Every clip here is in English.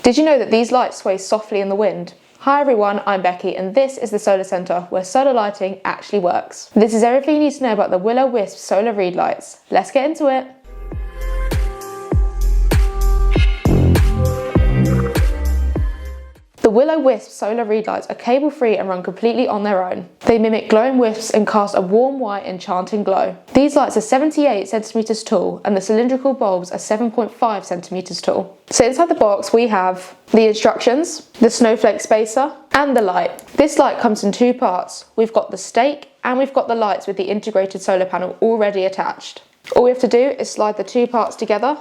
Did you know that these lights sway softly in the wind? Hi everyone, I'm Becky and this is the SolarCentre, where solar lighting actually works. This is everything you need to know about the Willow Wisp solar reed lights. Let's get into it. The Willow Wisp solar reed lights are cable free and run completely on their own. They mimic glowing wisps and cast a warm white enchanting glow. These lights are 78 centimeters tall and the cylindrical bulbs are 7.5 centimeters tall. So inside the box we have the instructions, the snowflake spacer and the light. This light comes in two parts. We've got the stake and we've got the lights with the integrated solar panel already attached. All we have to do is slide the two parts together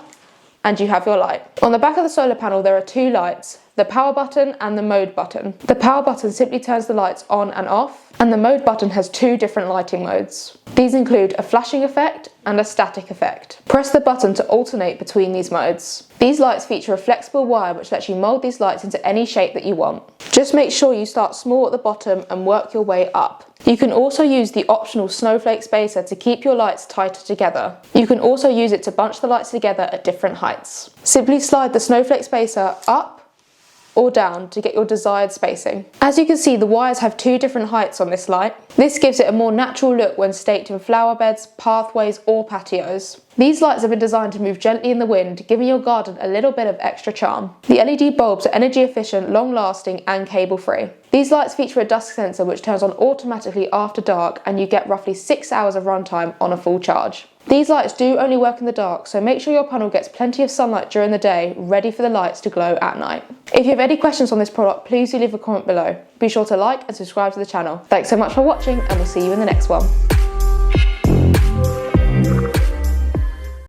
and you have your light. On the back of the solar panel there are two lights, the power button and the mode button. The power button simply turns the lights on and off, and the mode button has two different lighting modes. These include a flashing effect and a static effect. Press the button to alternate between these modes. These lights feature a flexible wire which lets you mould these lights into any shape that you want. Just make sure you start small at the bottom and work your way up. You can also use the optional snowflake spacer to keep your lights tighter together. You can also use it to bunch the lights together at different heights. Simply slide the snowflake spacer up or down to get your desired spacing. As you can see, the wires have two different heights on this light. This gives it a more natural look when staked in flower beds, pathways or patios. These lights have been designed to move gently in the wind, giving your garden a little bit of extra charm. The LED bulbs are energy efficient, long lasting and cable free. These lights feature a dusk sensor which turns on automatically after dark, and you get roughly 6 hours of runtime on a full charge. These lights do only work in the dark, so make sure your panel gets plenty of sunlight during the day, ready for the lights to glow at night. If you have any questions on this product, please do leave a comment below. Be sure to like and subscribe to the channel. Thanks so much for watching and we'll see you in the next one.